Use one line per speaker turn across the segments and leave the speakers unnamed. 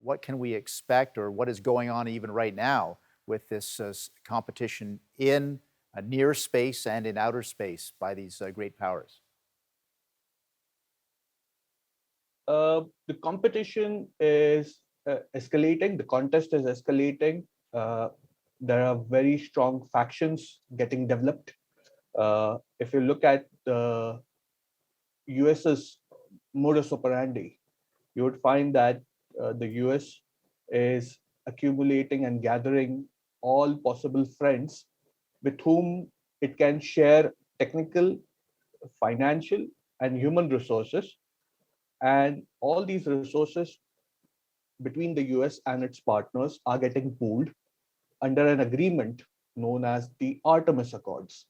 what can we expect, or what is going on even right now with this competition in near space and in outer space by these great powers?
The competition is escalating. The contest is escalating. Uh, there are very strong factions getting developed. If you look at the US's modus operandi, you would find that the US is accumulating and gathering all possible friends with whom it can share technical, financial, and human resources. And all these resources between the US and its partners are getting pooled under an agreement known as the Artemis Accords.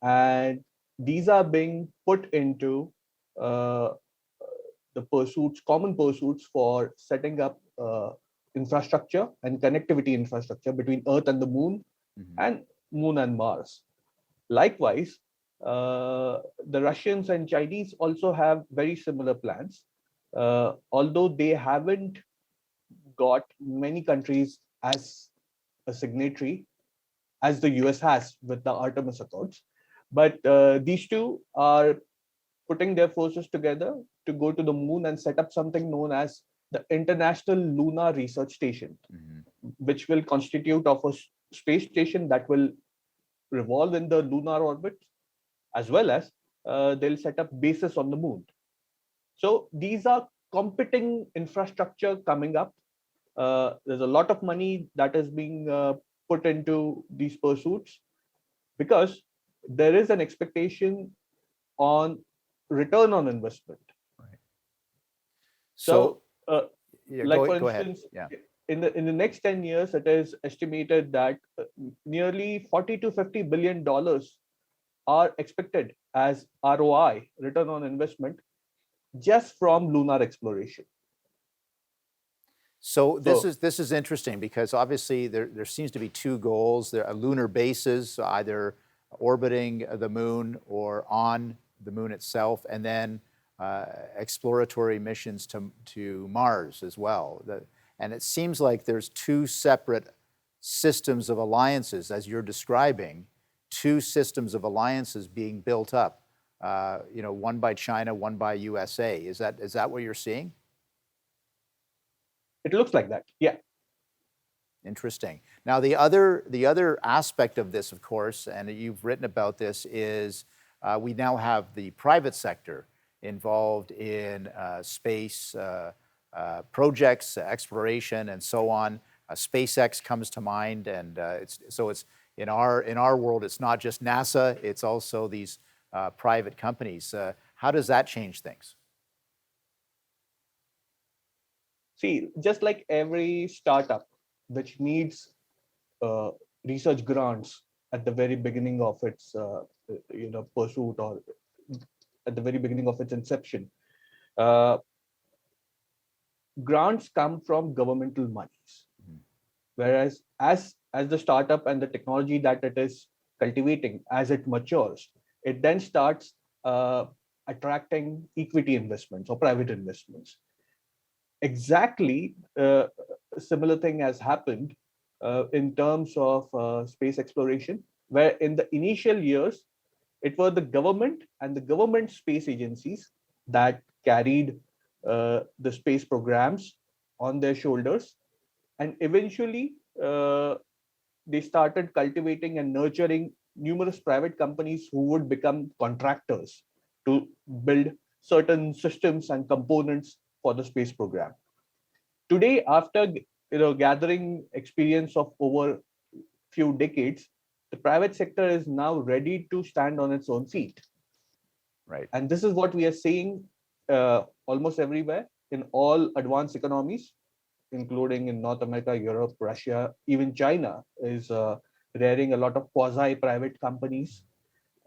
And these are being put into uh, the pursuits, common pursuits for setting up infrastructure and connectivity infrastructure between Earth and the Moon,
Mm-hmm.
and Moon and Mars. Likewise, the Russians and Chinese also have very similar plans, although they haven't got many countries as a signatory as the US has with the Artemis Accords. But these two are putting their forces together to go to the moon and set up something known as the International Lunar Research Station,
Mm-hmm.
which will constitute of a space station that will revolve in the lunar orbit, as well as they'll set up bases on the moon. So these are competing infrastructure coming up. There's a lot of money that is being put into these pursuits because there is an expectation on return on investment.
Right.
So,
yeah,
like for
go ahead.
instance,
Yeah.
in the next 10 years, it is estimated that nearly 40 to 50 billion dollars are expected as ROI, return on investment, just from lunar exploration.
So
So
this is interesting because obviously there seems to be two goals. There are lunar bases, either orbiting the moon or on the moon itself, and then exploratory missions to Mars as well. And it seems like there's two separate systems of alliances, as you're describing, two systems of alliances being built up. One by China, one by USA. Is that what you're seeing?
it looks like that. Yeah.
Interesting. Now, the other aspect of this, of course, and you've written about this, is we now have the private sector involved in space projects, exploration, and so on. SpaceX comes to mind, and it's in our world. It's not just NASA; it's also these private companies. How does that change things?
See, just like every startup which needs uh, research grants at the very beginning of its pursuit, or at the very beginning of its inception, uh, grants come from governmental monies. Whereas as the startup and the technology that it is cultivating, as it matures, it then starts attracting equity investments or private investments. Exactly, similar thing has happened in terms of space exploration, where in the initial years it was the government and the government space agencies that carried the space programs on their shoulders, and eventually they started cultivating and nurturing numerous private companies who would become contractors to build certain systems and components for the space program. Today, after gathering experience of over few decades, the private sector is now ready to stand on its own feet.
Right.
And this is what we are seeing almost everywhere in all advanced economies, including in North America, Europe, Russia, even China is rearing a lot of quasi-private companies.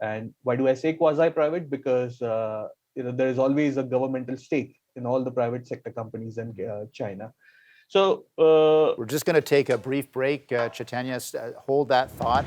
And why do I say quasi-private? Because there is always a governmental stake in all the private sector companies in China. So
we're just going to take a brief break. Chaitanya, hold that thought.